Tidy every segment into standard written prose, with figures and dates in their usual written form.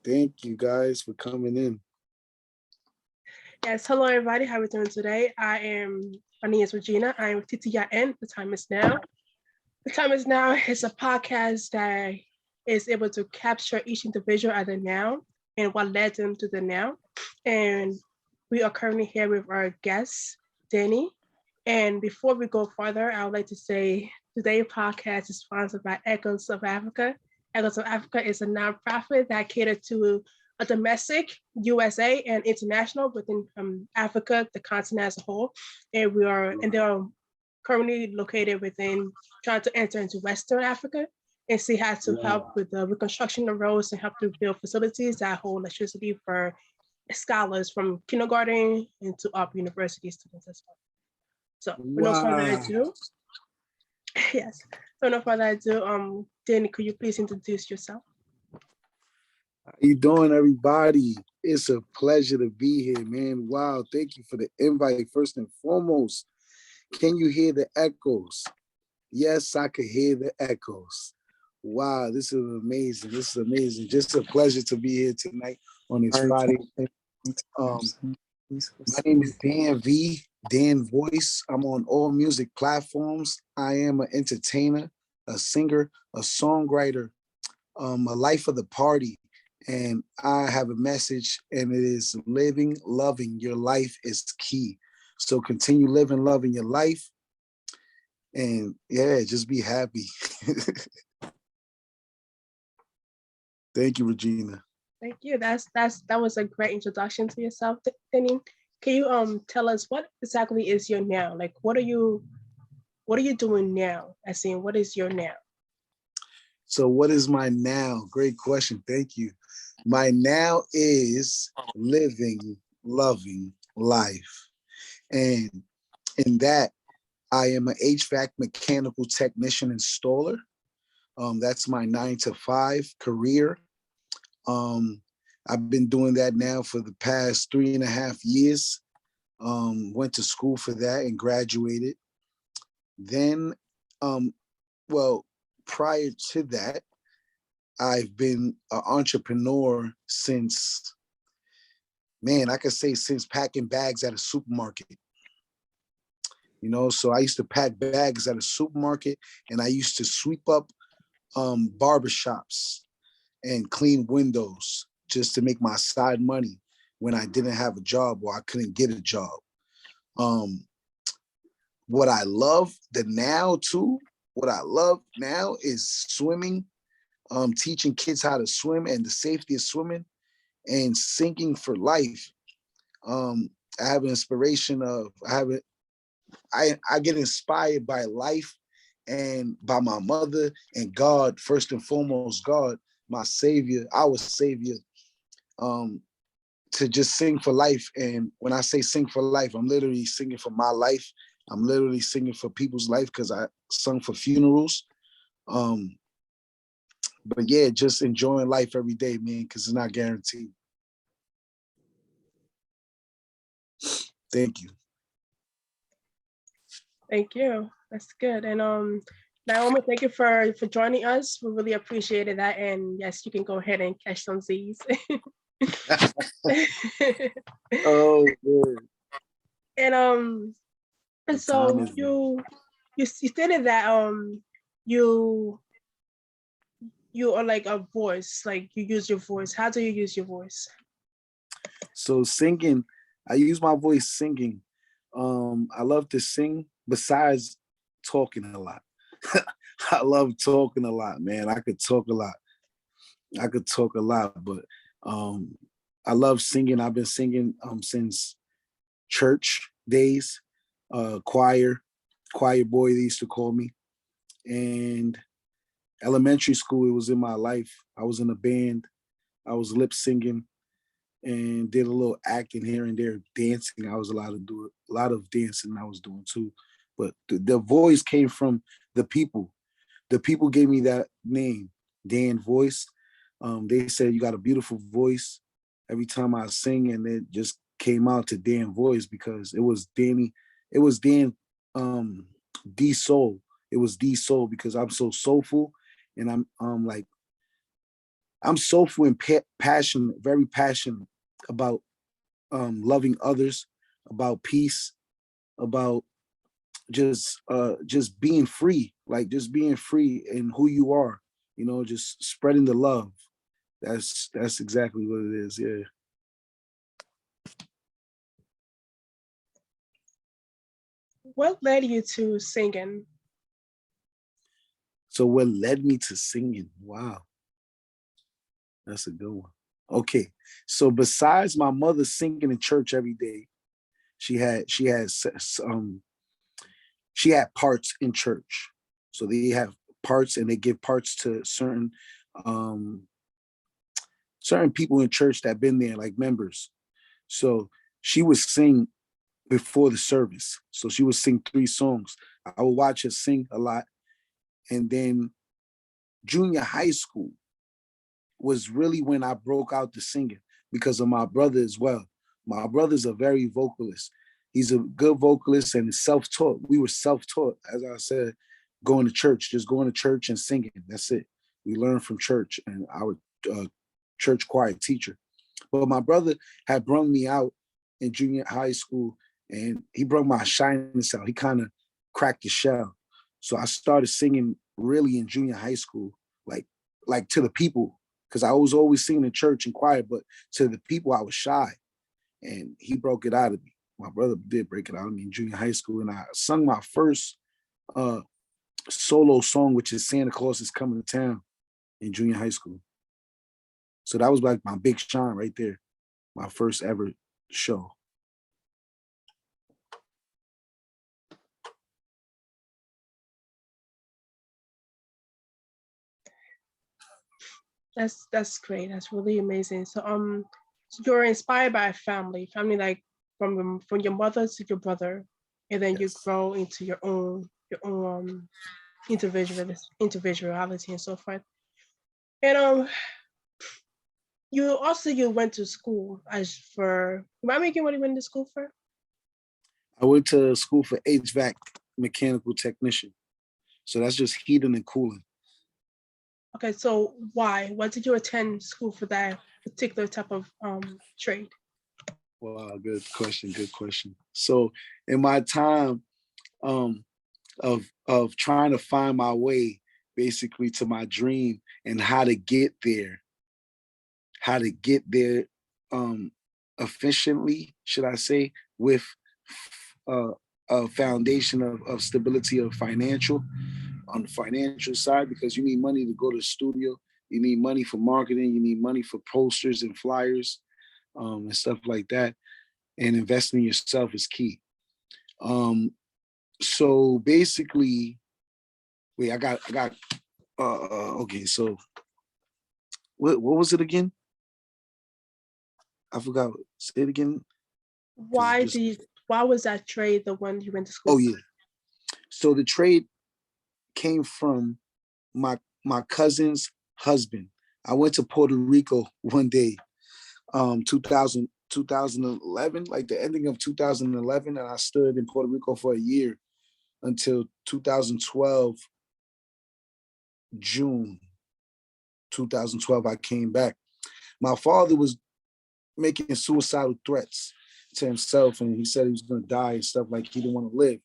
Thank you guys for coming in. Yes, hello everybody. How are we doing today? My name is Regina. I am with TTIN. The time is now. The time is now is a podcast that is able to capture each individual at the now and what led them to the now. And we are currently here with our guest, Danny. And before we go further, I would like to say today's podcast is sponsored by Echoes of Africa. Echoes of Africa is a nonprofit that caters to a domestic, USA, and international within Africa, the continent as a whole. And they are currently located within trying to enter into Western Africa and see how to help with the reconstruction of roads and help to build facilities that hold electricity for scholars from kindergarten into up university students as well. So with no further ado, yes. So no further ado, Danny, could you please introduce yourself? How you doing, everybody? It's a pleasure to be here, man. Wow, thank you for the invite. First and foremost, can you hear the echoes? Yes, I can hear the echoes. Wow, this is amazing. This is amazing. Just a pleasure to be here tonight on this Friday. My name is Dan V, Dan Voice. I'm on all music platforms. I am an entertainer, a singer, a songwriter, a life of the party. And I have a message, and it is living, loving your life is key. So continue living, loving your life. And yeah, just be happy. Thank you, Regina. Thank you. That was a great introduction to yourself, Danny. Can you tell us what exactly is your now? Like what are you doing now? As in, what is your now? So what is my now? Great question. Thank you. My now is living, loving life. And in that, I am an HVAC mechanical technician installer. That's my 9-to-5 career. I've been doing that now for the past 3.5 years. Went to school for that and graduated. Then, prior to that, I've been an entrepreneur since packing bags at a supermarket. So I used to pack bags at a supermarket, and I used to sweep up barbershops and clean windows just to make my side money when I didn't have a job or I couldn't get a job. What I love now is swimming, teaching kids how to swim and the safety of swimming, and singing for life. I have an inspiration of, I get inspired by life and by my mother and God, first and foremost, God, my savior, our savior, to just sing for life. And when I say sing for life, I'm literally singing for my life. I'm literally singing for people's life because I sung for funerals. But yeah, just enjoying life every day, man, because it's not guaranteed. Thank you. Thank you. That's good. And Naomi, thank you for joining us. We really appreciated that. And yes, you can go ahead and catch some Z's. Oh, good. And so you stated that you are like a voice, like you use your voice. How do you use your voice? So singing, I use my voice singing. I love to sing besides talking a lot. I love talking a lot, man. I could talk a lot, but I love singing. I've been singing since church days, choir boy, they used to call me. And elementary school, it was in my life. I was in a band. I was lip singing and did a little acting here and there, dancing. I was allowed to do a lot of dancing I was doing too. But the voice came from the people. The people gave me that name, Dan Voice. They said, you got a beautiful voice. Every time I sing, and it just came out to Dan Voice because it was Dan D Soul. It was D Soul because I'm so soulful, and I'm like, I'm soulful and passionate, very passionate about loving others, about peace, about just being free, like just being free in who you are, just spreading the love. That's exactly what it is. Yeah. What led you to singing? So what led me to singing? Wow, that's a good one. Okay, so besides my mother singing in church every day, she had she had she had parts in church. So they have parts and they give parts to um certain people in church that been there, like members. So she would sing before the service. So she would sing 3 songs. I would watch her sing a lot. And then junior high school was really when I broke out to singing because of my brother as well. My brother's a very vocalist. He's a good vocalist and self-taught. We were self-taught, as I said, going to church, just going to church and singing. That's it. We learned from church and our church choir teacher. But my brother had brung me out in junior high school, and he brought my shyness out. He kind of cracked the shell. So I started singing really in junior high school, like to the people, because I was always singing in church and choir, but to the people I was shy, and he broke it out of me. My brother did break it out of me in junior high school, and I sung my first uh, solo song, which is "Santa Claus is Coming to Town" in junior high school. So that was like my big shine right there, my first ever show. That's great. That's really amazing. So you're inspired by a family like from your mother to your brother, and then you Yes. grow into your own individuality and so forth. And you went to school as for remind me again what you went to school for? I went to school for HVAC mechanical technician. So that's just heating and cooling. Okay, so why? Why did you attend school for that particular type of trade? Wow, good question. Good question. So in my time um, of trying to find my way basically to my dream and how to get there efficiently, should I say, with uh, a foundation of stability of financial on the financial side, because you need money to go to the studio, you need money for marketing, you need money for posters and flyers and stuff like that. And investing in yourself is key. Um, so basically, wait, I got okay, so what was it again? I forgot. Say it again. Because Why just do you why was that trade the one you went to school oh for? yeah. So the trade came from my cousin's husband. I went to Puerto Rico one day, 2011, like the ending of 2011, and I stood in Puerto Rico for a year until 2012, June 2012, I came back. My father was making suicidal threats to himself, and he said he was going to die and stuff, like he didn't want to live.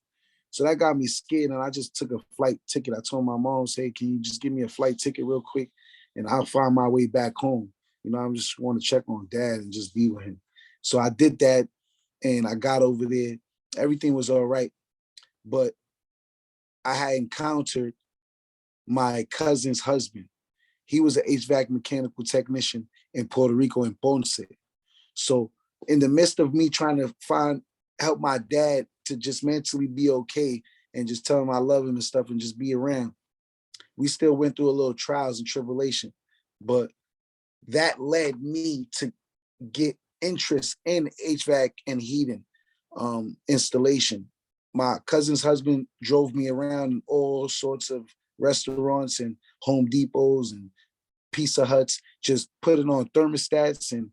So that got me scared, and I just took a flight ticket. I told my mom, "Hey, can you just give me a flight ticket real quick, and I'll find my way back home. I'm just want to check on dad and just be with him." So I did that, and I got over there. Everything was all right, but I had encountered my cousin's husband. He was an HVAC mechanical technician in Puerto Rico in Ponce. So in the midst of me trying to help my dad to just mentally be okay and just tell him I love him and stuff and just be around, we still went through a little trials and tribulation. But that led me to get interest in HVAC and heating installation. My cousin's husband drove me around in all sorts of restaurants and Home Depots and Pizza Huts, just putting on thermostats and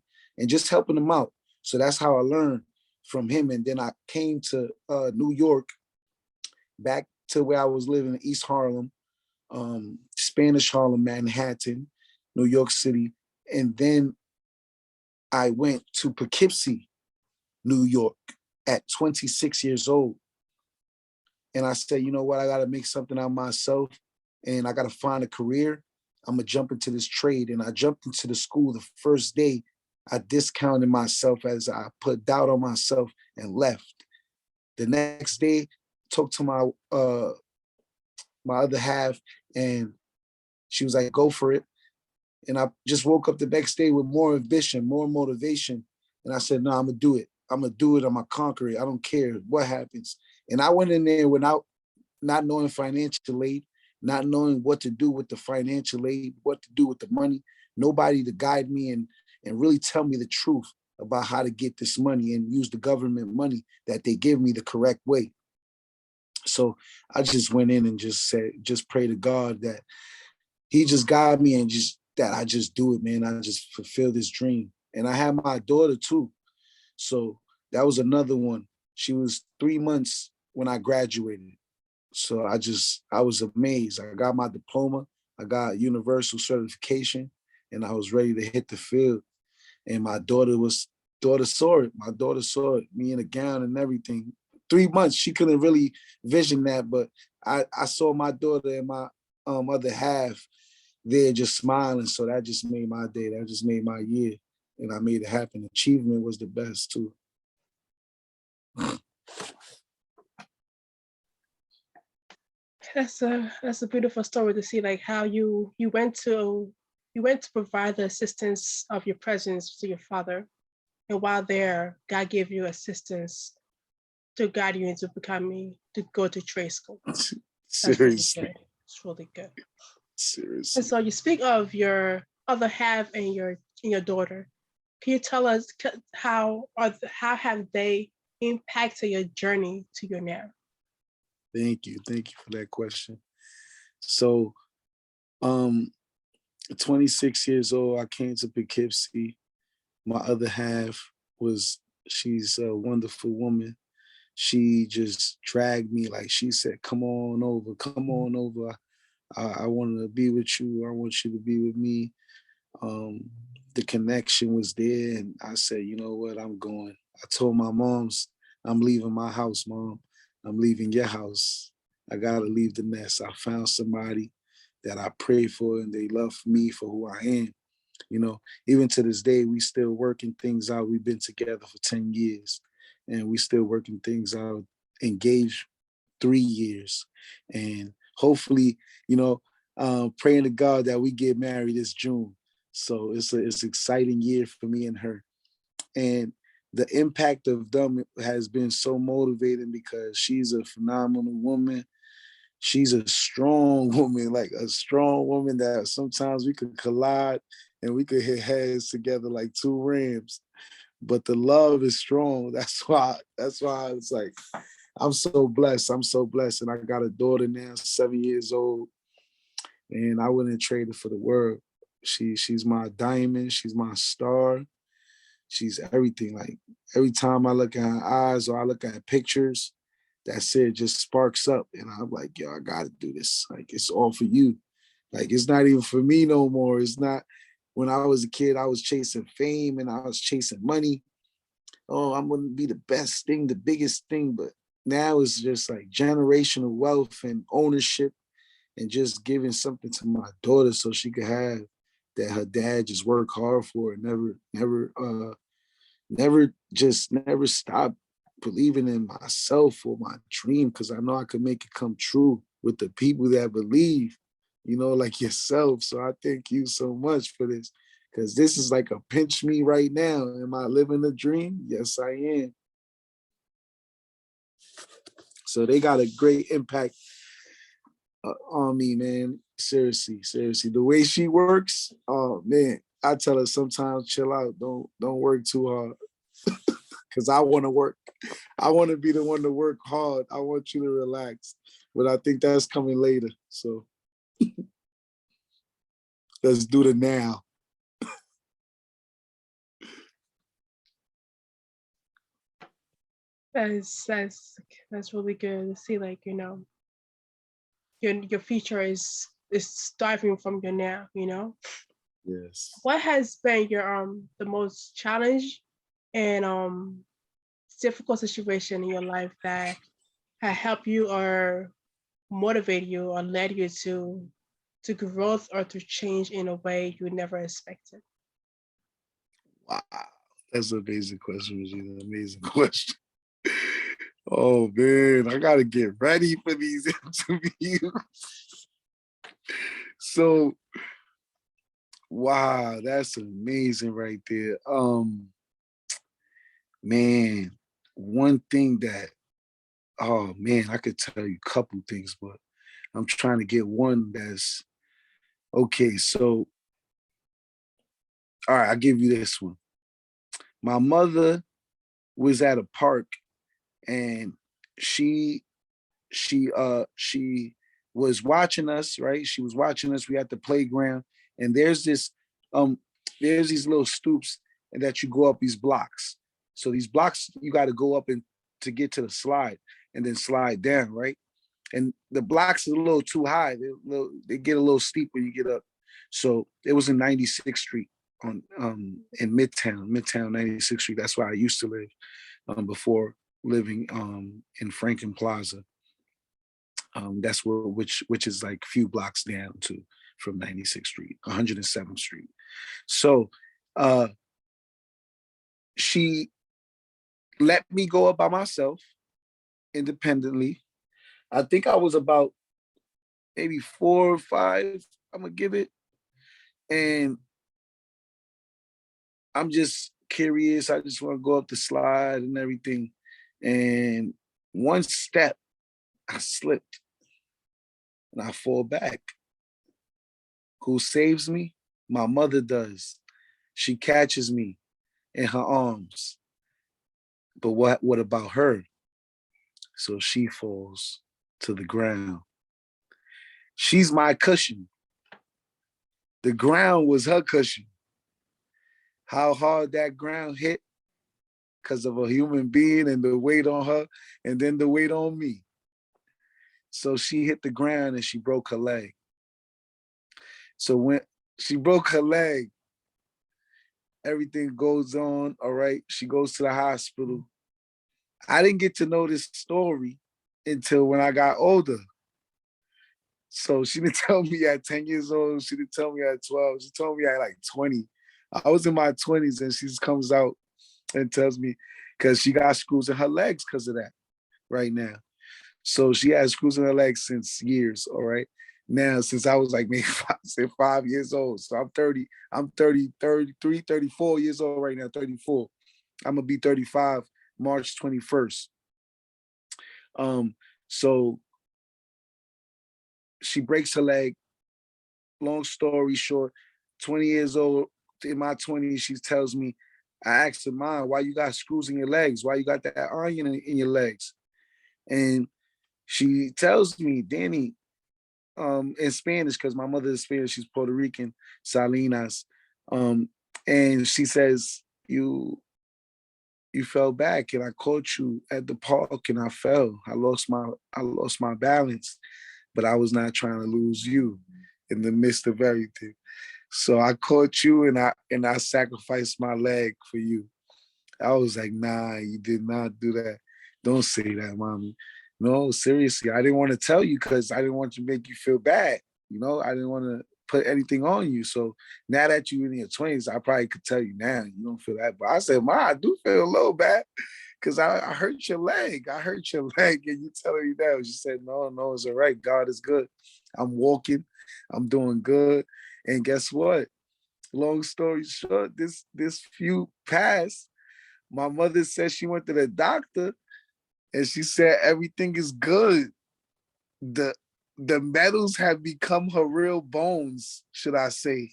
just helping them out. So that's how I learned from him. And then I came to New York, back to where I was living in East Harlem, Spanish Harlem, Manhattan, New York City, And then I went to Poughkeepsie, New York at 26 years old. And I said, you know what? I got to make something out of myself and I got to find a career. I'm going to jump into this trade. And I jumped into the school the first day. I discounted myself as I put doubt on myself and left. The next day, talked to my other half, and she was like, go for it. And I just woke up the next day with more ambition, more motivation. And I said, no, I'm going to do it. I'm going to do it. I'm going to conquer it. I don't care what happens. And I went in there without not knowing financial aid, not knowing what to do with the financial aid, what to do with the money, nobody to guide me and really tell me the truth about how to get this money and use the government money that they give me the correct way. So I just went in and just said, just pray to God that he just guide me and just that I just do it, man. I just fulfill this dream. And I had my daughter too. So that was another one. She was 3 months when I graduated. So I was amazed. I got my diploma, I got universal certification, and I was ready to hit the field. And my daughter saw it. My daughter saw it, me in a gown and everything. 3 months, she couldn't really vision that, but I saw my daughter and my other half there just smiling. So that just made my day. That just made my year. And I made it happen. Achievement was the best too. That's a beautiful story to see, like how you went to provide the assistance of your presence to your father, and while there, God gave you assistance to guide you into becoming to go to trade school. That's really Seriously. good. It's really good. Seriously. And so you speak of your other half and your daughter. Can you tell us how have they impacted your journey to your now? Thank you. Thank you for that question. So, 26 years old, I came to Poughkeepsie. My other half she's a wonderful woman. She just dragged me, like she said, come come on over. I want to be with you. I want you to be with me. The connection was there. And I said, you know what, I'm going. I told my moms, I'm leaving my house, Mom. I'm leaving your house. I got to leave the nest. I found somebody that I pray for and they love me for who I am. You know, even to this day, we still working things out. We've been together for 10 years and we still working things out, engaged 3 years. And hopefully, you know, praying to God that we get married this June. So it's an exciting year for me and her. And the impact of them has been so motivating because she's a phenomenal woman. She's a strong woman, like a strong woman that sometimes we could collide and we could hit heads together like two rams. But the love is strong. That's why it's like I'm so blessed. I'm so blessed. And I got a daughter now, 7 years old. And I wouldn't trade it for the world. She's my diamond. She's my star. She's everything. Like every time I look at her eyes or I look at pictures, that's it just sparks up. And I'm like, yo, I gotta do this. Like it's all for you. Like it's not even for me no more. It's not when I was a kid, I was chasing fame and I was chasing money. Oh, I'm gonna be the best thing, the biggest thing. But now it's just like generational wealth and ownership and just giving something to my daughter so she could have that her dad just worked hard for and never stop believing in myself or my dream because I know I could make it come true with the people that believe, you know, like yourself. So I thank you so much for this because this is like a pinch me right now. Am I living a dream? Yes, I am. So they got a great impact on me, man. Seriously, seriously. The way she works, oh man, I tell her sometimes chill out. Don't work too hard. Cause I want to work. I want to be the one to work hard. I want you to relax. But I think that's coming later. So let's do the now. That's really good to see, like, you know, your future is starting from your now, you know. Yes. What has been your the most challenge and difficult situation in your life that have helped you or motivate you or led you to growth or to change in a way you never expected? Wow. That's an amazing question, Regina. Amazing question. Oh man, I gotta get ready for these interviews. So wow, that's amazing right there. Man, one thing that oh man, I could tell you a couple things, but I'm trying to get one that's okay. So all right, I'll give you this one. My mother was at a park and she she was watching us, right? She was watching us. We at the playground, and um there's these little stoops that you go up these blocks. So these blocks you got to go up and to get to the slide and then slide down, right? And the blocks is a little too high. They get a little steep when you get up. So it was in 96th Street on in Midtown 96th Street. That's where I used to live before living in Franklin Plaza. That's where which is like a few blocks down to from 96th Street, 107th Street. So uh, she let me go up by myself independently. I think I was about maybe 4 or 5. I'm gonna give it, and I'm just curious. I just want to go up the slide and everything. And one step, I slipped and I fall back. Who saves me? My mother does. She catches me in her arms. But what about her? So she falls to the ground. She's my cushion. The ground was her cushion. How hard that ground hit because of a human being and the weight on her and then the weight on me. So she hit the ground and she broke her leg. So when she broke her leg, everything goes on. All right. She goes to the hospital. I didn't get to know this story until when I got older. So she didn't tell me at 10 years old. She didn't tell me at 12. She told me at like 20. I was in my 20s and she just comes out and tells me because she got screws in her legs because of that right now. So she has screws in her legs since years, all right? Now, since I was like maybe 5 years old. So I'm 30, 33, 34 years old right now, 34. I'm gonna be 35 March 21st. So she breaks her leg. Long story short, 20 years old, in my 20s, she tells me, I asked her, Mom, why you got screws in your legs? Why you got that iron in your legs? And she tells me, Danny, in Spanish, because my mother is Spanish, she's Puerto Rican, Salinas. And she says, you fell back and I caught you at the park and I fell. I lost my balance, but I was not trying to lose you in the midst of everything. So I caught you and I sacrificed my leg for you. I was like, nah, you did not do that. Don't say that, mommy. No, seriously, I didn't want to tell you because I didn't want to make you feel bad. I didn't want to put anything on you. So now that you're in your 20s, I probably could tell you now you don't feel that. But I said, Ma, I do feel a little bad because I hurt your leg. I hurt your leg. And you telling me that. She said, no, it's all right. God is good. I'm walking. I'm doing good. And guess what? Long story short, this few passed. My mother said she went to the doctor and she said everything is good. The the metals have become her real bones, should I say.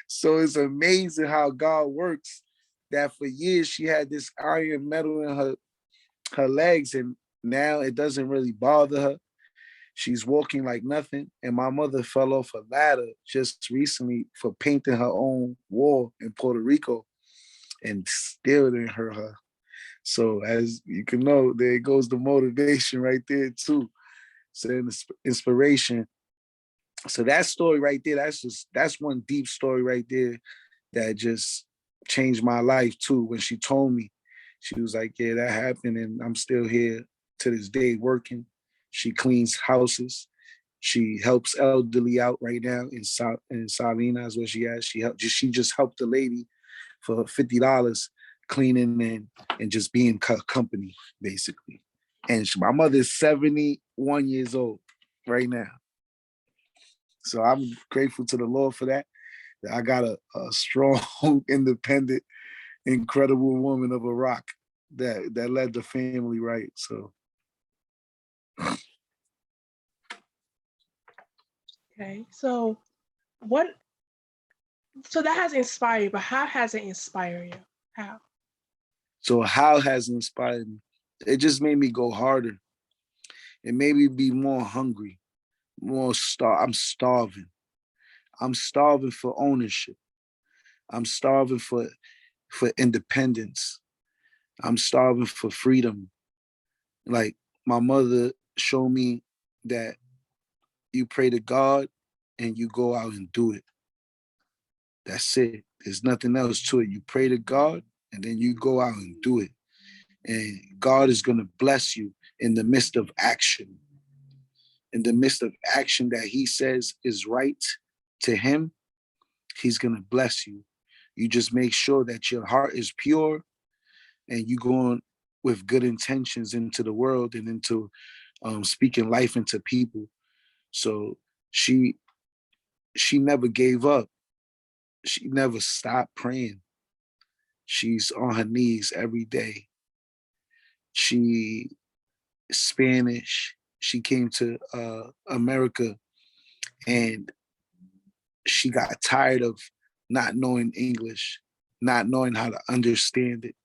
So it's amazing how God works. That for years she had this iron metal in her legs, and now it doesn't really bother her. She's walking like nothing. And my mother fell off a ladder just recently for painting her own wall in Puerto Rico and still didn't hurt her. So as you can know, there goes the motivation right there too. So inspiration. So that story right there, that's one deep story right there that just changed my life too. When she told me, she was like, yeah, that happened, and I'm still here to this day working. She cleans houses. She helps elderly out right now in Salinas where she at. She just helped a lady for $50 cleaning and just being company basically. And my mother is 71 years old right now. So I'm grateful to the Lord for that. I got a strong, independent, incredible woman of a rock that led the family right. So Okay. So what so that has inspired you, but how has it inspired you? How? how has it inspired me? It just made me go harder. It made me be more hungry, I'm starving. I'm starving for ownership. I'm starving for independence. I'm starving for freedom. Like my mother showed me that you pray to God and you go out and do it. That's it. There's nothing else to it. You pray to God and then you go out and do it. And God is going to bless you in the midst of action. In the midst of action that he says is right to him, he's going to bless you. You just make sure that your heart is pure and you go on with good intentions into the world and into speaking life into people. So she never gave up. She never stopped praying. She's on her knees every day. She Spanish. She came to America and she got tired of not knowing English, not knowing how to understand it,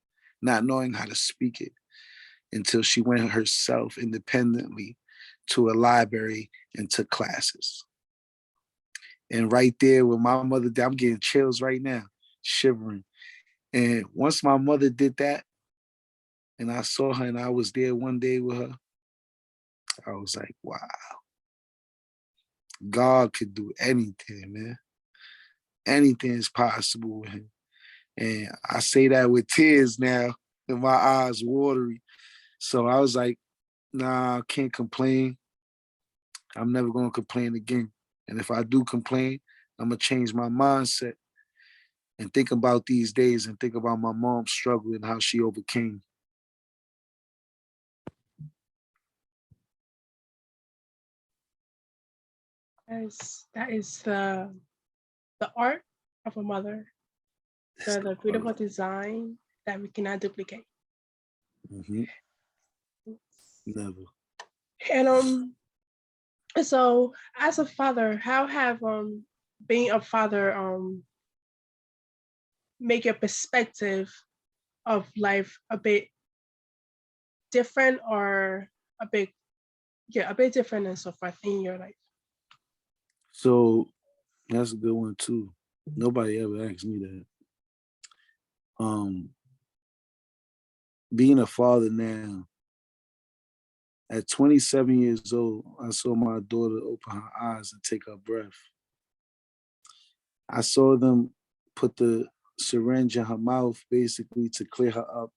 not knowing how to speak it until she went herself independently to a library and took classes. And right there with my mother, I'm getting chills right now, shivering. And once my mother did that, and I saw her and I was there one day with her, I was like, wow, God could do anything, man. Anything is possible with him. And I say that with tears now and my eyes watery. So I was like, nah, I can't complain. I'm never going to complain again. And if I do complain, I'm going to change my mindset and think about these days and think about my mom's struggle and how she overcame. That is the art of a mother, the beautiful design that we cannot duplicate. Mm-hmm. Never. And so as a father, how have being a father make your perspective of life a bit different or a bit a bit different and so forth in your life? So that's a good one too. Nobody ever asked me that. Um, Being a father now, at 27 years old, I saw my daughter open her eyes and take her breath. I saw them put the syringe in her mouth basically to clear her up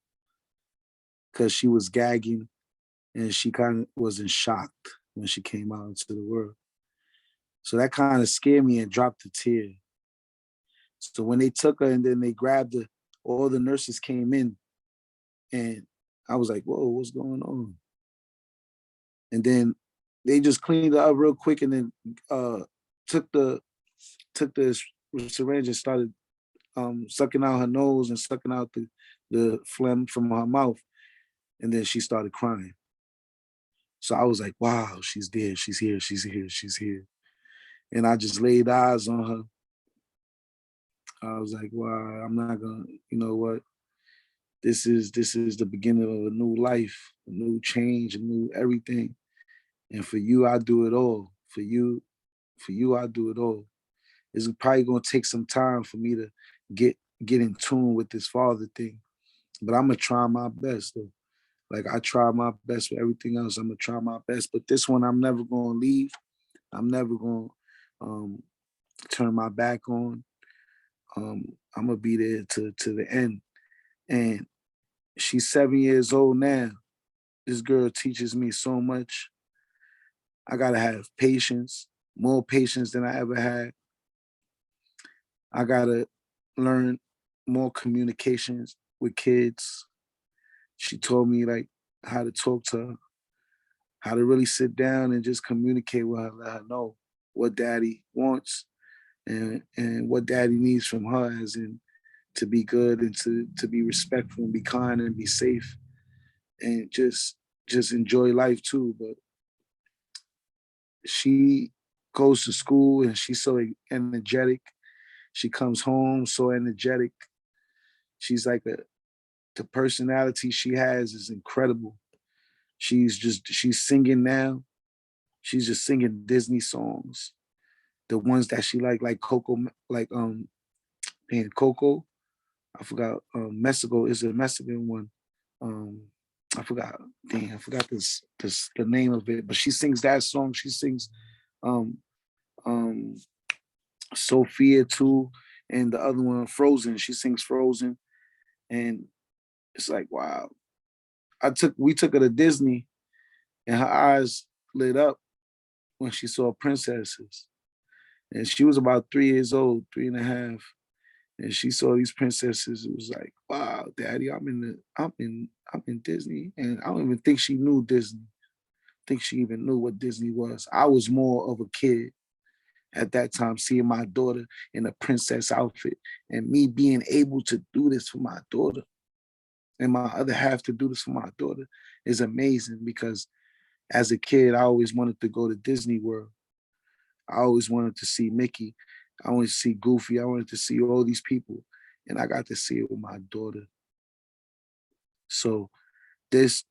because she was gagging and she kind of was in shock when she came out into the world. So that kind of scared me and dropped a tear. So when they took her and then they grabbed her, all the nurses came in and I was like, whoa, what's going on? And then they just cleaned her up real quick and then took the syringe and started sucking out her nose and sucking out the phlegm from her mouth. And then she started crying. So I was like, wow, she's there. She's here. She's here. She's here. And I just laid eyes on her. I was like, wow, I'm not gonna, you know what? This is the beginning of a new life, a new change, a new everything. And for you, I do it all. For you, I do it all. It's probably gonna take some time for me to get get in tune with this father thing. But I'm gonna try my best though. Like I try my best with everything else. I'm gonna try my best. But this one I'm never gonna leave. I'm never gonna um, turn my back on. I'm gonna be there to the end. And she's 7 years old now. This girl teaches me so much. I gotta have patience, more patience than I ever had. I gotta learn more communications with kids. She told me like how to talk to her, how to really sit down and just communicate with her, let her know what daddy wants and what daddy needs from her, as in to be good and to be respectful and be kind and be safe and just enjoy life too. But she goes to school and she's so energetic. She comes home so energetic. She's like the personality she has is incredible. She's singing now. She's just singing Disney songs, the ones that she like Coco, like man, Coco. I forgot. Mexico is a Mexican one. Um, I forgot. Dang, I forgot this the name of it. But she sings that song. She sings um um Sophia too, and the other one Frozen. She sings Frozen, and it's like wow. We took her to Disney, and her eyes lit up when she saw princesses. And she was about 3 years old, 3.5. And she saw these princesses. It was like, wow, daddy, I'm in Disney. And I don't even think she knew Disney. I think she even knew what Disney was. I was more of a kid at that time, seeing my daughter in a princess outfit and me being able to do this for my daughter and my other half to do this for my daughter is amazing because as a kid, I always wanted to go to Disney World. I always wanted to see Mickey. I wanted to see Goofy. I wanted to see all these people. And I got to see it with my daughter. So that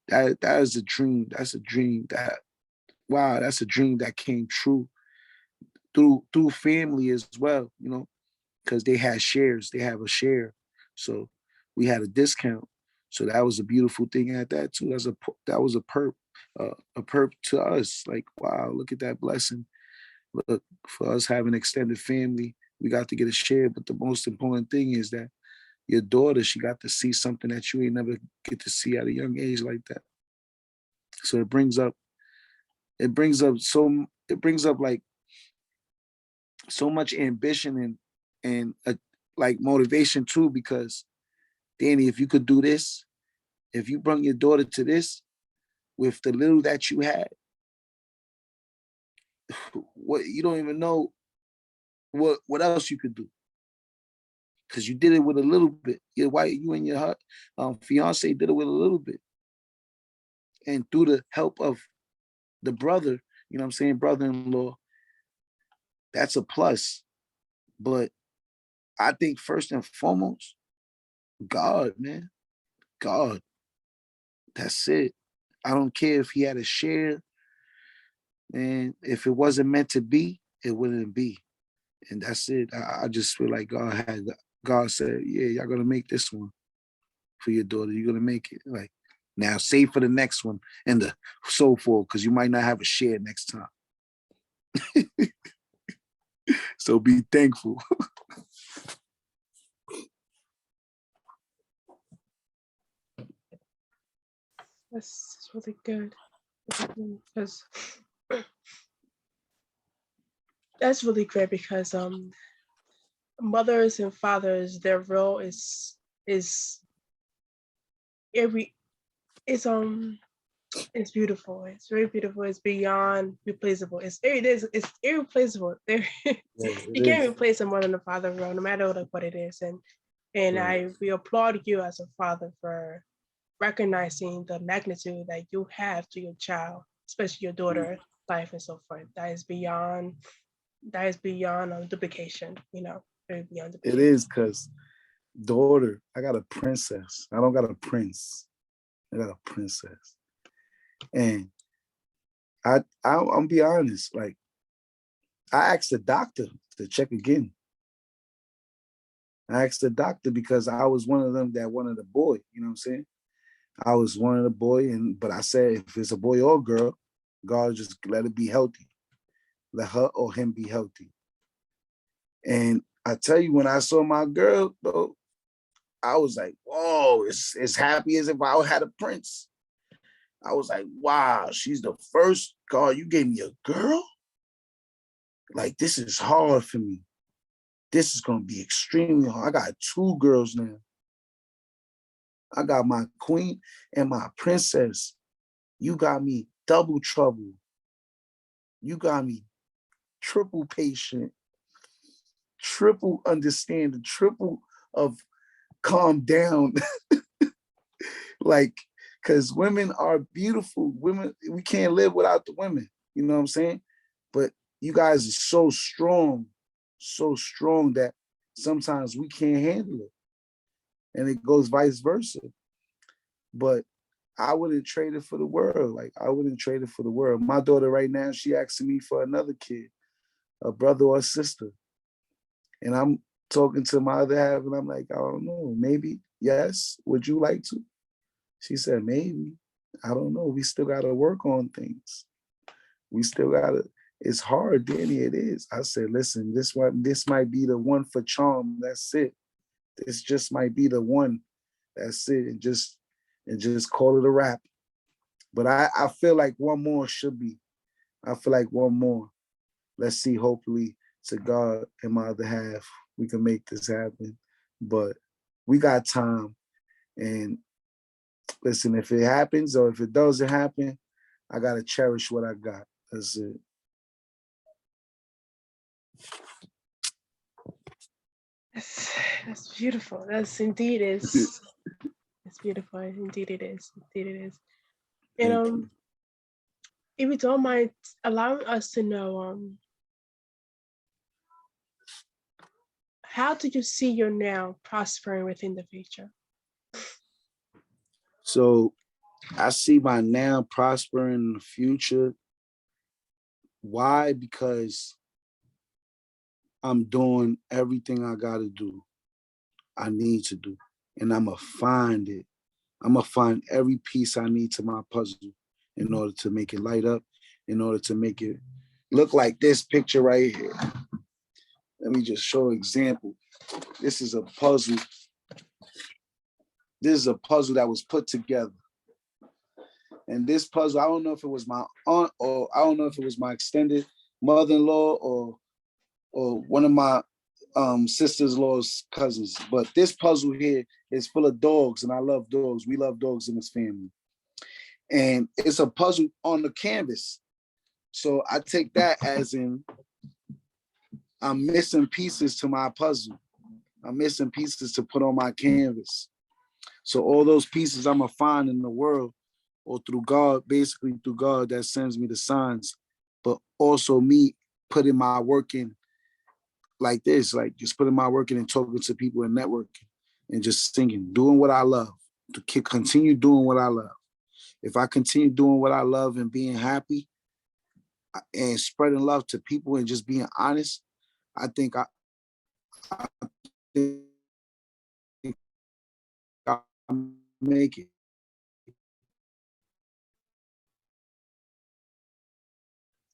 is a dream. That's a dream that wow, that's a dream that came true through family as well, because they had shares. They have a share. So we had a discount. So that was a beautiful thing at that too. That was a perp to us. Like, wow, look at that blessing. Look, for us having extended family, we got to get a share. But the most important thing is that your daughter, she got to see something that you ain't never get to see at a young age like that. So it brings up like so much ambition and like motivation too, because Danny, if you could do this, if you bring your daughter to this with the little that you had, what you don't even know what else you could do because you did it with a little bit. Your wife, you and your fiance did it with a little bit, and through the help of the brother, you know what I'm saying, brother-in-law, that's a plus. But I think first and foremost, God, man, God, that's it. I don't care if he had a share, and if it wasn't meant to be, it wouldn't be, and that's it. I just feel like God said, yeah, y'all gonna make this one for your daughter. You're gonna make it. Like now, save for the next one and the so forth, because you might not have a share next time. So be thankful. That's really good. Because that's really great because mothers and fathers, their role is every it's beautiful. It's very beautiful. It's beyond replaceable. It's irreplaceable. There Yes, you it can't is. replace a mother and a father role, no matter what it is. And Right. we applaud you as a father for recognizing the magnitude that you have to your child, especially your daughter life and so forth. That is beyond duplication, very beyond It duplication. is because daughter, I got a princess. I don't got a prince. I got a princess. And I'll be honest, like I asked the doctor to check again. I asked the doctor because I was one of them that wanted a boy, you know what I'm saying? I was one of the boy, but I said if it's a boy or girl, God just let it be healthy. let her or him be healthy. And I tell you, when I saw my girl, though, I was like, whoa, it's as happy as if I had a prince. I was like, wow, she's the first. God, you gave me a girl? Like, this is hard for me. This is going to be extremely hard. I got 2 girls now. I got my queen and my princess. You got me double trouble. You got me triple patient, triple understanding, triple of calm down. Like, because women are beautiful. Women, we can't live without the women. You know what I'm saying? But you guys are so strong that sometimes we can't handle it. And it goes vice versa. But I wouldn't trade it for the world. Like, I wouldn't trade it for the world. My daughter right now, she asking me for another kid, a brother or a sister. And I'm talking to my other half, and I'm like, I don't know, maybe, yes. Would you like to? She said, maybe. I don't know. We still got to work on things. We still got to, it's hard, Danny, it is. I said, listen, this might be the one for charm. That's it. This just might be the one. That's it. And just call it a wrap. But I feel like one more should be. I feel like one more. Let's see, hopefully, to God and my other half, we can make this happen. But we got time. And listen, if it happens or if it doesn't happen, I got to cherish what I got. That's it. That's beautiful. That's indeed is. It's beautiful. Indeed it is. Indeed it is. And if you don't mind allowing us to know, how do you see your now prospering within the future? So I see my now prospering in the future. Why? Because I'm doing everything I got to do. I need to do. And I'm going to find it. I'm going to find every piece I need to my puzzle in order to make it light up, in order to make it look like this picture right here. Let me just show an example. This is a puzzle. This is a puzzle that was put together. And this puzzle, I don't know if it was my aunt or I don't know if it was my extended mother-in-law or one of my sister-in-law's cousins. But this puzzle here is full of dogs, and I love dogs. We love dogs in this family. And it's a puzzle on the canvas. So I take that as in I'm missing pieces to my puzzle. I'm missing pieces to put on my canvas. So all those pieces I'm going to find in the world or through God, basically through God that sends me the signs, but also me putting my work in like this, like just putting my work in and talking to people and networking and just singing, doing what I love, to continue doing what I love. If I continue doing what I love and being happy and spreading love to people and just being honest, I think I make it.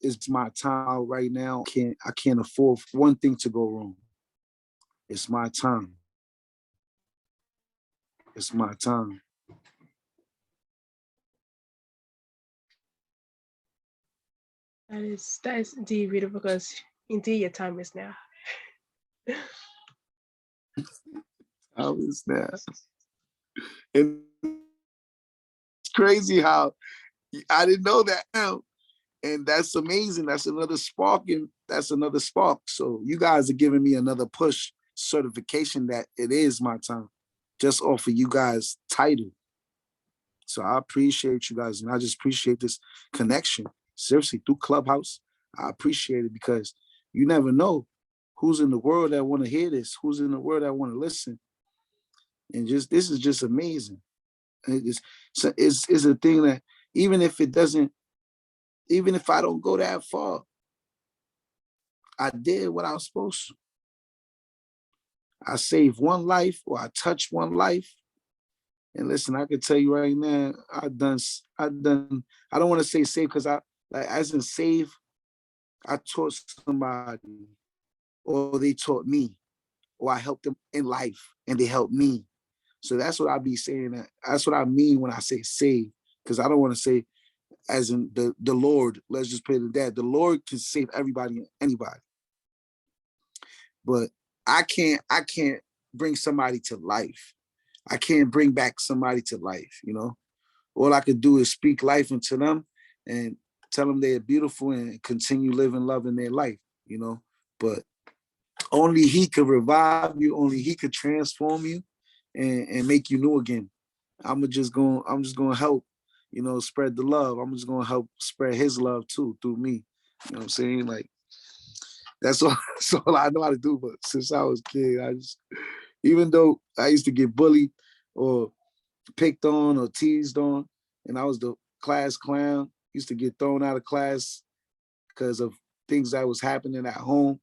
It's my time right now. I can't afford one thing to go wrong. It's my time. It's my time. That is indeed beautiful because indeed your time is now. How is that? And it's crazy how I didn't know that now. And that's amazing. That's another spark, and that's another spark. So you guys are giving me another push certification that it is my time, just off of you guys' title. So I appreciate you guys, and I just appreciate this connection. Seriously, through Clubhouse, I appreciate it because you never know who's in the world that want to hear this, who's in the world that want to listen, and just this is just amazing. It's a thing that even if it doesn't, even if I don't go that far, I did what I was supposed to. I saved one life or I touched one life. And listen, I can tell you right now, I don't want to say save because I like as in save I taught somebody, or they taught me, or I helped them in life and they helped me. So that's what I be saying. That's what I mean when I say save, because I don't want to say as in the Lord. Let's just put it at that. The Lord can save everybody and anybody, but I can't bring somebody to life. I can't bring back somebody to life. All I could do is speak life into them and tell them they're beautiful and continue living, loving their life. But only He could revive you. Only He could transform you and make you new again. I'm just gonna help, spread the love. I'm just gonna help spread His love too through me. You know what I'm saying? Like that's all. That's all I know how to do. But since I was a kid, even though I used to get bullied or picked on or teased on, and I was the class clown, used to get thrown out of class because of things that was happening at home.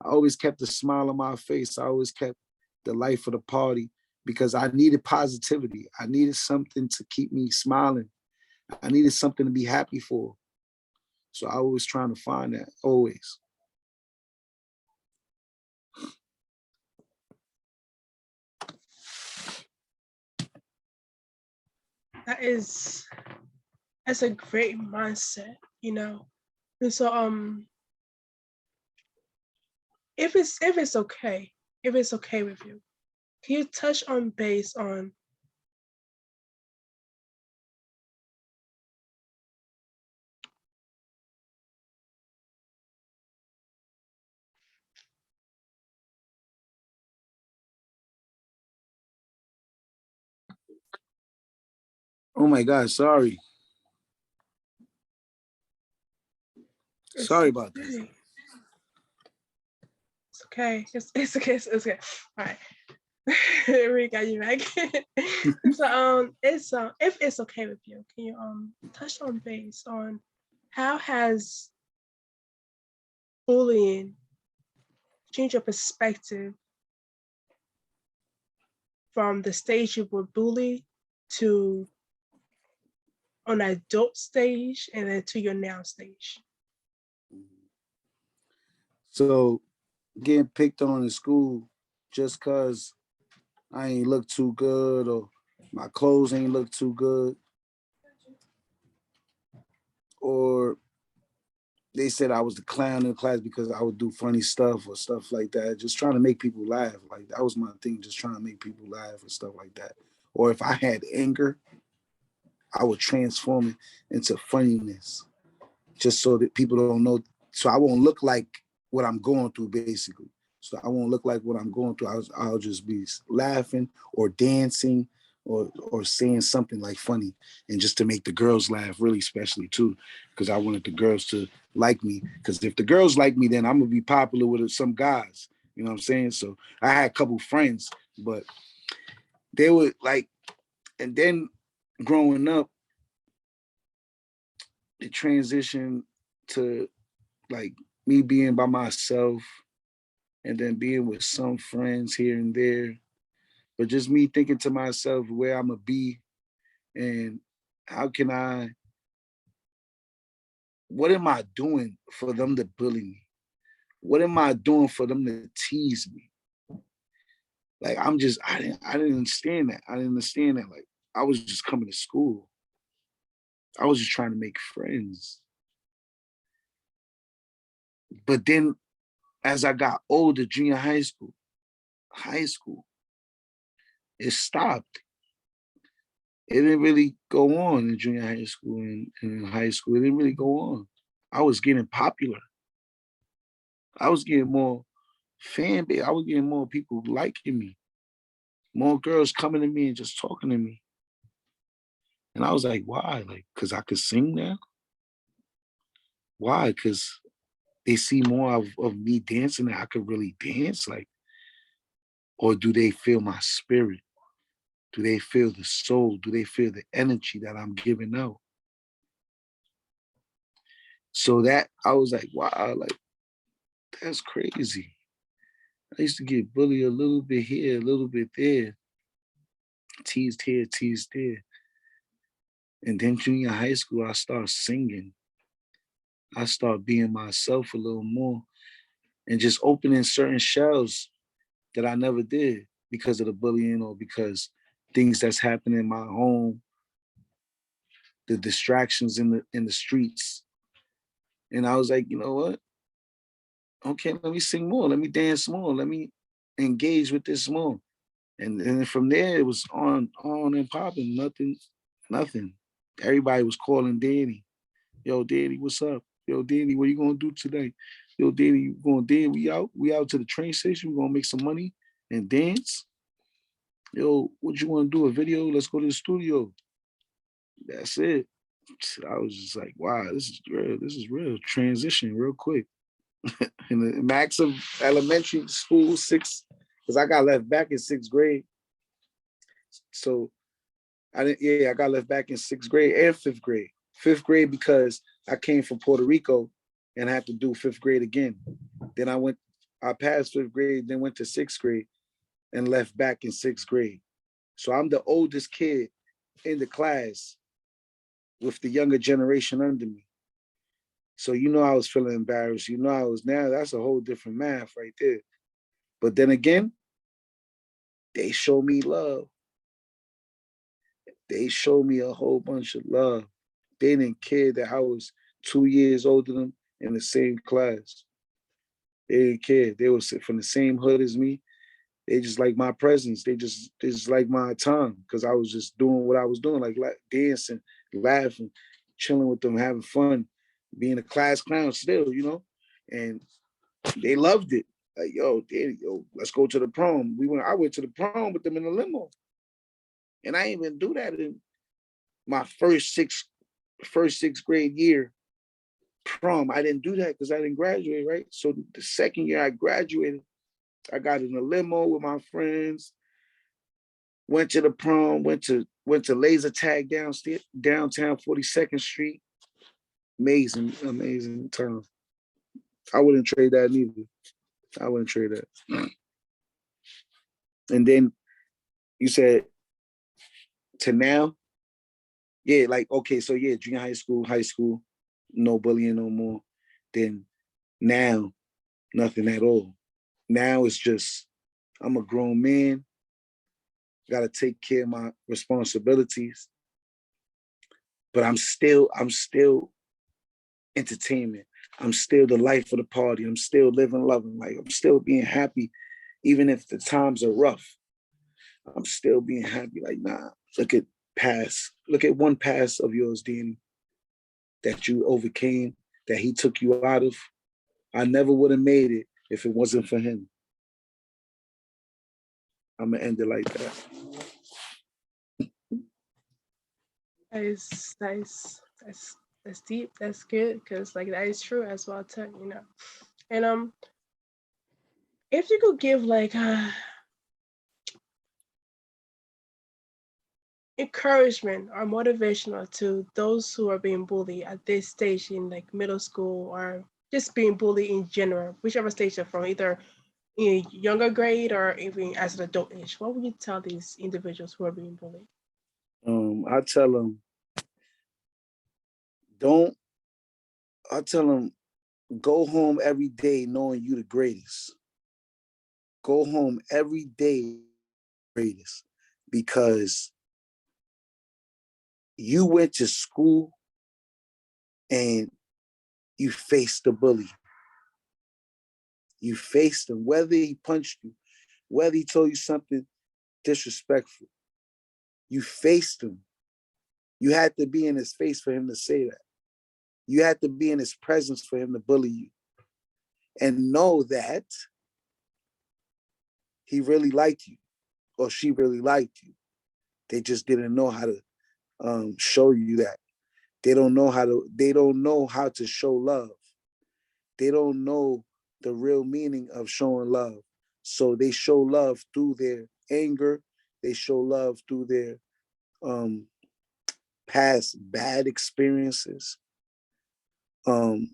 I always kept a smile on my face. I always kept the life of the party because I needed positivity. I needed something to keep me smiling. I needed something to be happy for. So I was trying to find that always. That's a great mindset, And so if it's okay with you, can you touch on base on Oh my God, sorry. Sorry about this. It's okay. It's okay. It's okay. All right. We got you back. So if it's okay with you, can you touch on base on how has bullying changed your perspective from the stage you were bullied to on an adult stage and then to your now stage? So getting picked on in school just cause I ain't look too good or my clothes ain't look too good, or they said I was the clown in the class because I would do funny stuff or stuff like that, just trying to make people laugh. Like that was my thing, just trying to make people laugh and stuff like that. Or if I had anger, I would transform it into funniness, just so that people don't know. So I won't look like what I'm going through, basically. So I won't look like what I'm going through. I'll just be laughing or dancing or saying something like funny, and just to make the girls laugh, really, especially too, because I wanted the girls to like me. Because if the girls like me, then I'm gonna be popular with some guys. You know what I'm saying? So I had a couple friends, but they were like, and then growing up, the transition to like me being by myself and then being with some friends here and there, but just me thinking to myself where I'm gonna be and how can what am I doing for them to bully me? What am I doing for them to tease me? Like I didn't understand that. I didn't understand that. Like I was just coming to school. I was just trying to make friends. But then as I got older, junior high school, it stopped. It didn't really go on in junior high school and in high school. It didn't really go on. I was getting popular. I was getting more fan base. I was getting more people liking me, more girls coming to me and just talking to me. And I was like, why? Like, because I could sing now? Why? Because they see more of me dancing that I could really dance? Like, or do they feel my spirit? Do they feel the soul? Do they feel the energy that I'm giving out? So that I was like, wow, like that's crazy. I used to get bullied a little bit here, a little bit there, teased here, teased there. And then junior high school, I started singing. I start being myself a little more and just opening certain shells that I never did because of the bullying or because things that's happening in my home, the distractions in the streets. And I was like, you know what? Okay, let me sing more, let me dance more, let me engage with this more. And from there it was on and popping, nothing. Everybody was calling Danny. Yo, Danny, what's up? Yo, Danny, what you gonna do today? Yo, Danny, you going Danny? We out to the train station. We gonna make some money and dance. Yo, what you wanna do? A video? Let's go to the studio. That's it. I was just like, wow, this is real. This is real. Transition real quick. In the max of elementary school, because I got left back in sixth grade. So I got left back in sixth grade and fifth grade. Fifth grade because I came from Puerto Rico and I had to do fifth grade again. Then I passed fifth grade, then went to sixth grade and left back in sixth grade. So I'm the oldest kid in the class with the younger generation under me. So I was feeling embarrassed. Now that's a whole different math right there. But then again, they show me love. They showed me a whole bunch of love. They didn't care that I was 2 years older than them in the same class. They didn't care. They were from the same hood as me. They just like my presence. They just like my time because I was just doing what I was doing, like dancing, laughing, chilling with them, having fun, being a class clown still. And they loved it. Like, yo, Daddy, let's go to the prom. I went to the prom with them in the limo. And I didn't even do that in my first sixth grade year prom. I didn't do that because I didn't graduate, right? So the second year I graduated, I got in a limo with my friends, went to the prom, went to laser tag downtown 42nd Street. Amazing time. I wouldn't trade that neither. I wouldn't trade that. And then you said to now, yeah, like, okay, so yeah, junior high school, no bullying no more. Then now, nothing at all. Now it's just, I'm a grown man, gotta take care of my responsibilities, but I'm still entertainment. I'm still the life of the party. I'm still living, loving. Like, I'm still being happy, even if the times are rough. I'm still being happy. Like, nah, look at one pass of yours, Danny, that you overcame, that he took you out of. I never would have made it if it wasn't for him. I'm gonna end it like that. That's deep. That's good because like that is true as well too. And if you could give like encouragement or motivational to those who are being bullied at this stage in like middle school or just being bullied in general, whichever stage they're from, either in a younger grade or even as an adult age, what would you tell these individuals who are being bullied? I tell them, don't. I tell them, go home every day knowing you the greatest. Go home every day greatest because you went to school and you faced the bully. You faced him, whether he punched you, whether he told you something disrespectful. You faced him. You had to be in his face for him to say that. You had to be in his presence for him to bully you. And know that he really liked you or she really liked you. They just didn't know how to show you that. They don't know how to show love. They don't know the real meaning of showing love. So they show love through their anger. They show love through their past bad experiences. And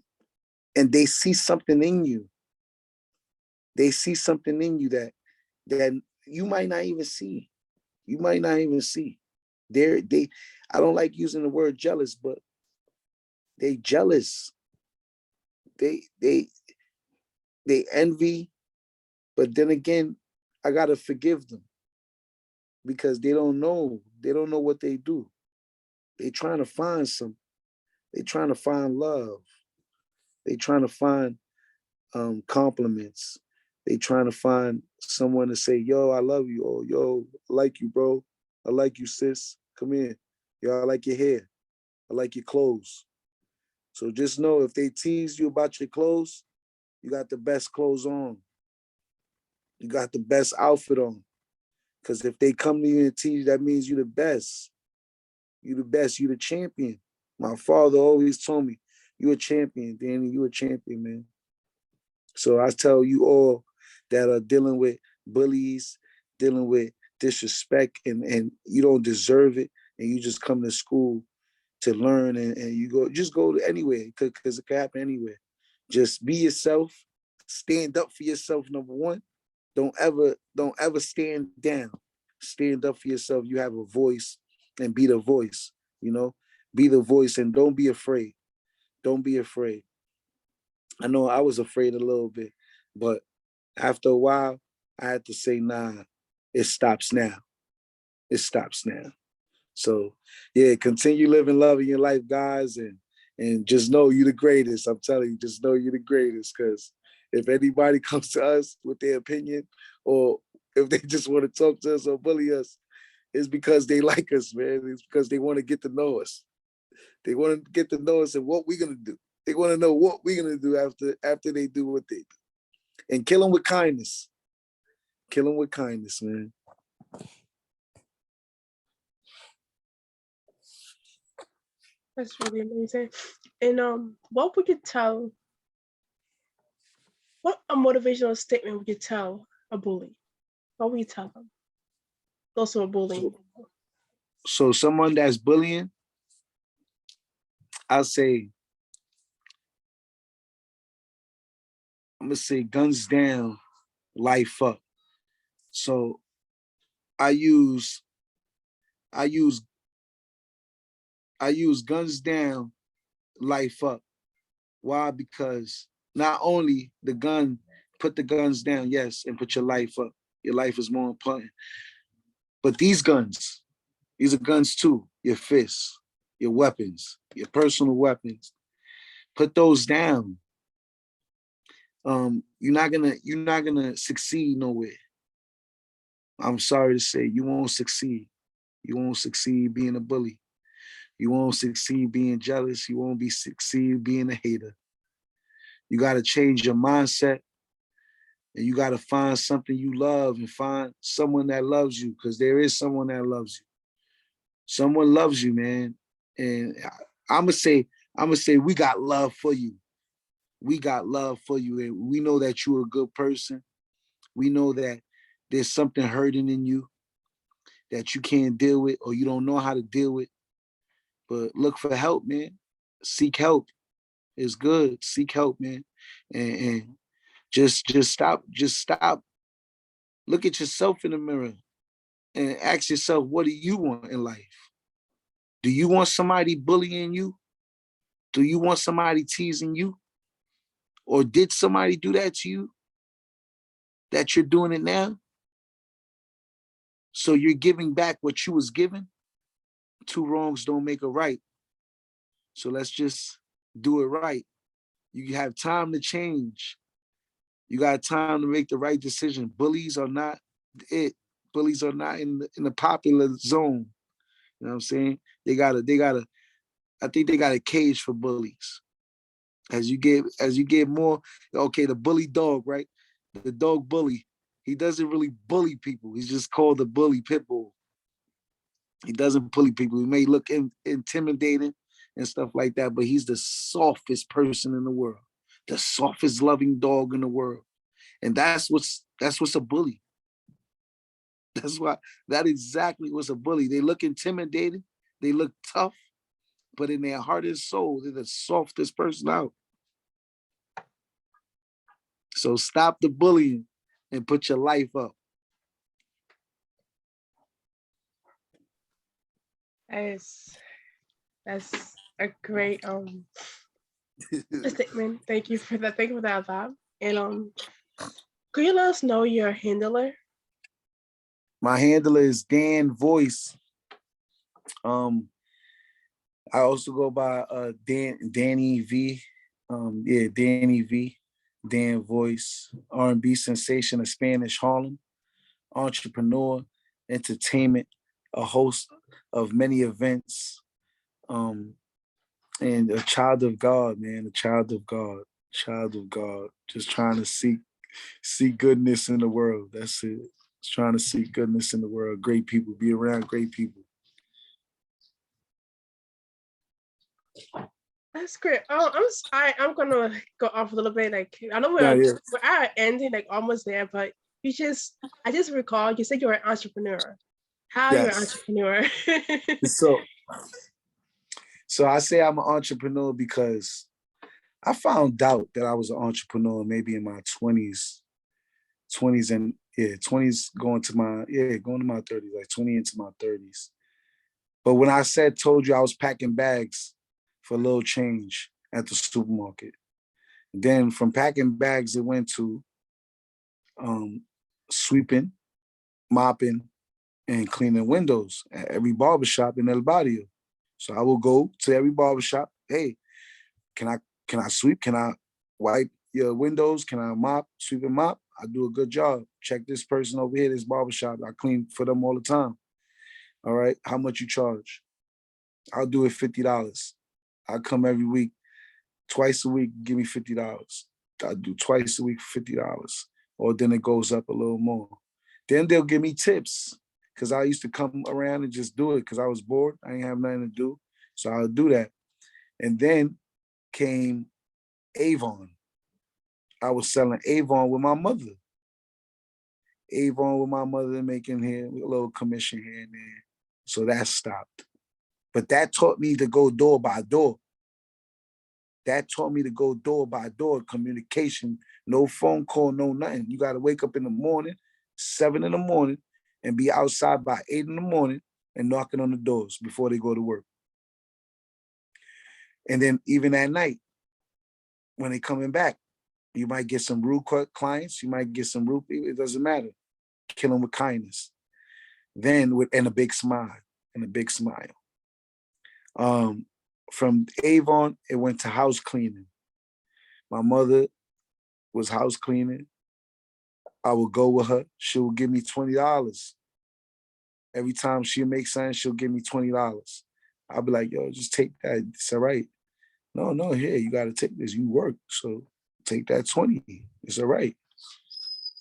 they see something in you. They see something in you that you might not even see. You might not even see. They I don't like using the word jealous, but they jealous they they they envy, but then again, I gotta forgive them because they don't know. They don't know what they do. They trying to find some. They trying to find love. They trying to find compliments. They trying to find someone to say, "Yo, I love you," or "Yo, I like you, bro. I like you, sis. Come here. Yo, I like your hair. I like your clothes." So just know if they tease you about your clothes, you got the best clothes on. You got the best outfit on. Because if they come to you and tease you, that means you the best. You the best. You the champion. My father always told me, "You a champion, Danny. You a champion, man." So I tell you all that are dealing with bullies, dealing with disrespect, and you don't deserve it, and you just come to school to learn, and you go to anywhere because it can happen anywhere. Just be yourself, stand up for yourself. Number one, don't ever stand down. Stand up for yourself. You have a voice, and be the voice. You know, be the voice, and don't be afraid. Don't be afraid. I know I was afraid a little bit, but after a while, I had to say, nah, it stops now. It stops now. So yeah, continue living, loving your life, guys, and just know you're the greatest. I'm telling you, just know you're the greatest. Because if anybody comes to us with their opinion, or if they just want to talk to us or bully us, it's because they like us, man. It's because they want to get to know us. They want to get to know us and what we're gonna do. They want to know what we're gonna do after they do what they do. And kill them with kindness. Kill them with kindness, man. That's really amazing. And what would you tell? What a motivational statement would you tell a bully? What would you tell them? Those who are bullying. So someone that's bullying, I'll say, I'm gonna say guns down, life up. So I use I use I use guns down, life up. Why? Because not only the gun, put the guns down, yes, and put your life up. Your life is more important. But these are guns too. Your fists, your weapons, your personal weapons. Put those down. You're not gonna succeed nowhere. I'm sorry to say, you won't succeed. You won't succeed being a bully. You won't succeed being jealous. You won't be succeed being a hater. You got to change your mindset, and you got to find something you love and find someone that loves you, because there is someone that loves you. Someone loves you, man. And I'm gonna say, we got love for you. We got love for you, and we know that you're a good person. We know that there's something hurting in you that you can't deal with or you don't know how to deal with. But look for help, man. Seek help. It's good. Seek help, man. And just stop. Look at yourself in the mirror and ask yourself, what do you want in life? Do you want somebody bullying you? Do you want somebody teasing you? Or did somebody do that to you that you're doing it now? So you're giving back what you was given? Two wrongs don't make a right. So let's just do it right. You have time to change. You got time to make the right decision. Bullies are not it. Bullies are not in the popular zone. You know what I'm saying? They gotta, I think they got a cage for bullies. As you get more, okay, the bully dog, right? The dog bully. He doesn't really bully people. He's just called the bully pit bull. He doesn't bully people. He may look intimidating and stuff like that, but he's the softest person in the world, the softest loving dog in the world. And that's what's a bully. That's why that exactly what's a bully. They look intimidating, they look tough, but in their heart and soul, they're the softest person out. So stop the bullying and put your life up. That's a great A statement. Thank you for that. Thank you for that, Bob. And could you let us know your handler? My handler is Dan Voice. Um, I also go by Danny V. Yeah, Danny V. Dan Voice, R&B sensation of Spanish Harlem, entrepreneur, entertainment, a host of many events, um, and a child of God, man, a child of God, just trying to see goodness in the world. That's it. Just trying to see goodness in the world. Great people, be around great people. That's great. Oh, I'm gonna go off a little bit. Like I know Yeah, yeah. we're at ending, like almost there, but I just recall you said you're an entrepreneur. How you're an Yes. entrepreneur? So so I say I'm an entrepreneur because I found out that I was an entrepreneur maybe in my 20s and yeah, 20s going to my 30s, like 20 into my 30s. But when I told you I was packing bags for a little change at the supermarket. Then from packing bags, it went to um, sweeping, mopping, and cleaning windows at every barbershop in El Barrio. So I will go to every barbershop. Hey, can I can I sweep? Can I wipe your windows? Can I mop, sweep and mop? I do a good job. Check this person over here, this barbershop. I clean for them all the time. All right. How much you charge? I'll do it $50. I come every week, twice a week, give me $50. I do twice a week, $50. Or then it goes up a little more. Then they'll give me tips because I used to come around and just do it because I was bored. I didn't have nothing to do. So I'll do that. And then came Avon. I was selling Avon with my mother. Avon with my mother making here a little commission here and there. So that stopped. But that taught me to go door by door. That taught me to go door by door communication, no phone call, no nothing. You got to wake up in the morning, 7 in the morning, and be outside by 8 in the morning and knocking on the doors before they go to work. And then even at night, when they coming back, you might get some rude clients, you might get some rude people, it doesn't matter. Kill them with kindness. Then and a big smile, and a big smile. From Avon, it went to house cleaning. My mother was house cleaning. I would go with her. She would give me $20. Every time she makes something, she'll give me $20. I'll be like, yo, just take that. It's all right. No, here, you got to take this. You work. So take that 20. It's all right.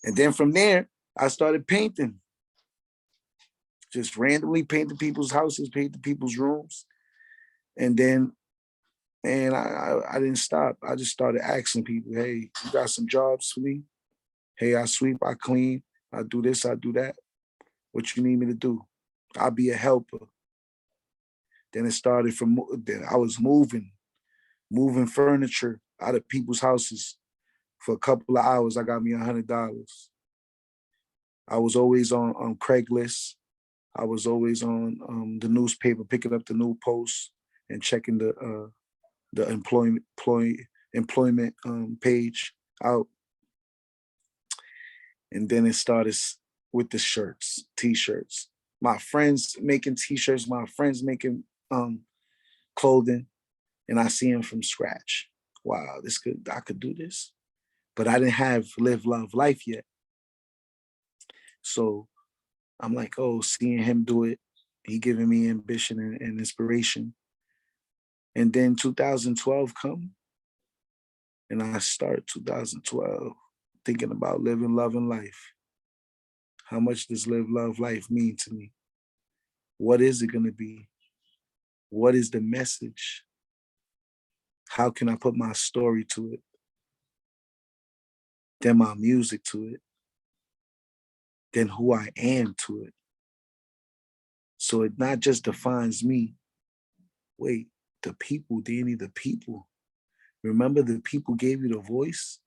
And then from there, I started painting. Just randomly painting people's houses, painting people's rooms. And then, and I didn't stop. I just started asking people, hey, you got some jobs for me? Hey, I sweep, I clean, I do this, I do that. What you need me to do? I'll be a helper. Then it started from, then I was moving furniture out of people's houses for a couple of hours. I got me $100. I was always on Craigslist. I was always on the newspaper, picking up the new posts and checking the employment page out. And then it started with the shirts, t-shirts. My friends making t-shirts, my friends making clothing, and I see them from scratch. Wow, I could do this. But I didn't have live, love, life yet. So I'm like, oh, seeing him do it, he giving me ambition and inspiration. And then 2012 come, and I start 2012 thinking about living, loving life. How much does live, love, life mean to me? What is it going to be? What is the message? How can I put my story to it? Then my music to it. Then who I am to it. So it not just defines me. Wait, the people, Danny, the people. Remember the people gave you the voice?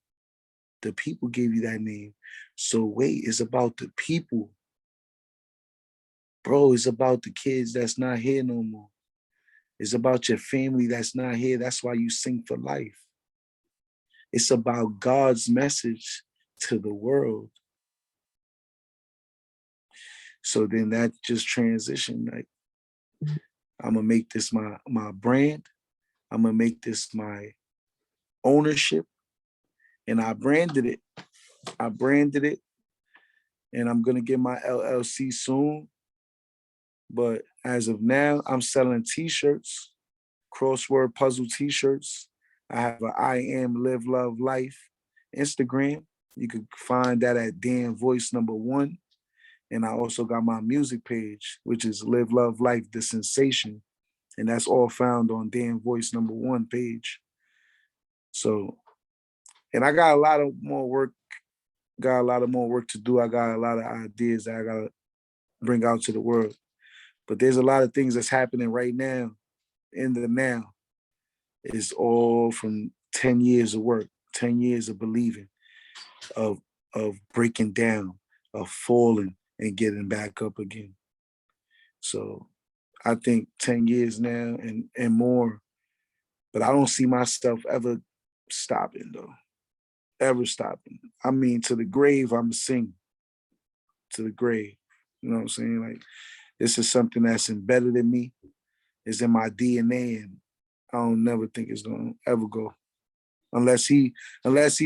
The people gave you that name. So wait, it's about the people. Bro, it's about the kids that's not here no more. It's about your family that's not here. That's why you sing for life. It's about God's message to the world. So then that just transitioned. Like, I'm gonna make this my brand. I'm gonna make this my ownership. And I branded it. And I'm gonna get my LLC soon. But as of now, I'm selling t-shirts, crossword puzzle t-shirts. I have a I Am Live Love Life Instagram. You can find that at Dan Voice #1. And I also got my music page, which is Live Love Life The Sensation. And that's all found on Dan Voice #1 page. So, and I got a lot of more work, to do. I got a lot of ideas that I gotta bring out to the world. But there's a lot of things that's happening right now, in the now. It's all from 10 years of work, 10 years of believing, of breaking down, of falling and getting back up again. So I think 10 years now and more, but I don't see myself ever stopping though, ever stopping. I mean, to the grave, I'm singing, to the grave. You know what I'm saying? Like, this is something that's embedded in me, it's in my DNA, and I don't never think it's gonna ever go. Unless he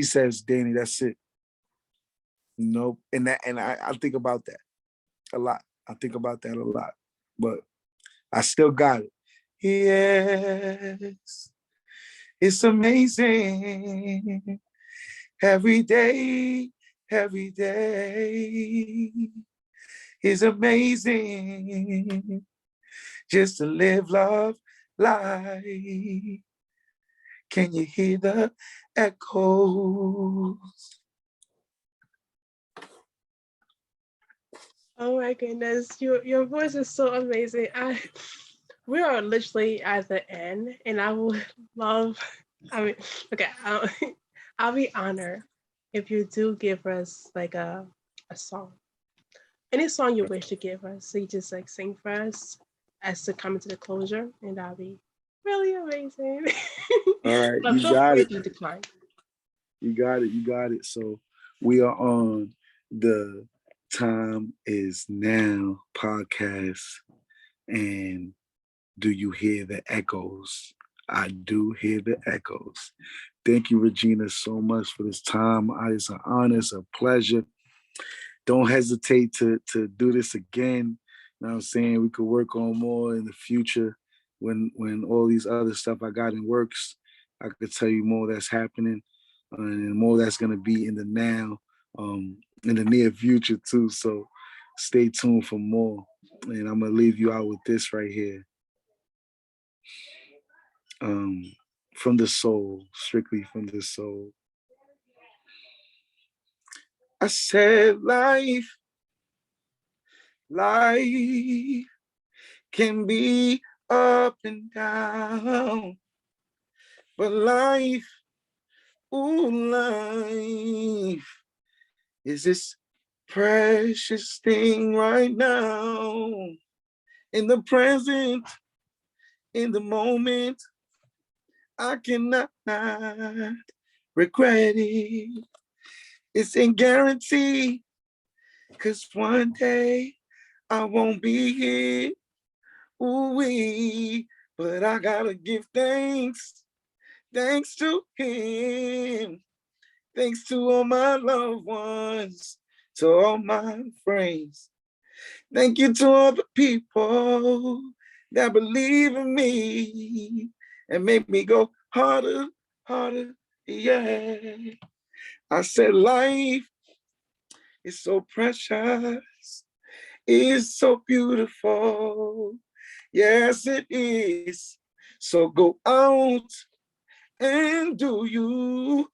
says, Danny, that's it. Nope. And I think about that a lot. I think about that a lot. But I still got it. Yes, it's amazing. Every day is amazing. Just to live, love, life. Can you hear the echoes? Oh my goodness, your voice is so amazing. We are literally at the end, and I would love. I mean, okay, I'll be honored if you do give us like a song, any song you wish to give us. So you just like sing for us as to come to the closure, and that'll be really amazing. All right, But you feel got free it. to decline. You got it. You got it. So we are on the Time Is Now podcast. And do you hear the echoes? I do hear the echoes. Thank you, Regina, so much for this time. It's an honor, it's a pleasure. Don't hesitate to do this again. You know what I'm saying? We could work on more in the future when all these other stuff I got in works. I could tell you more that's happening and more that's gonna be in the now, in the near future too. So stay tuned for more. And I'm gonna leave you out with this right here. From the soul, strictly from the soul. I said life can be up and down, but life, ooh, life is this precious thing right now. In the present, in the moment, I cannot regret it. It's a guarantee, 'cause one day I won't be here, ooh-wee, but I gotta give thanks to him, thanks to all my loved ones, to all my friends. Thank you to all the people that believe in me and make me go harder, harder, yeah. I said life is so precious, it's so beautiful. Yes, it is. So go out and do you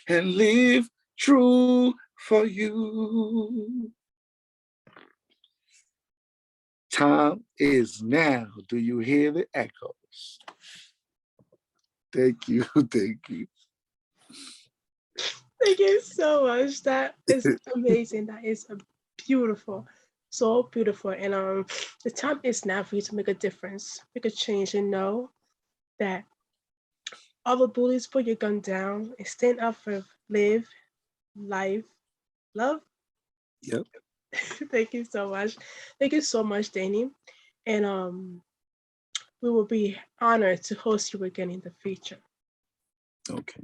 and live true for you. Time is now. Do you hear the echoes? Thank you. Thank you. Thank you so much. That is amazing. That is beautiful. So beautiful. And the time is now for you to make a difference, make a change, and know that all the bullies put your gun down and stand up for live, life, love. Yep. Thank you so much. Thank you so much, Danny. And we will be honored to host you again in the future. Okay.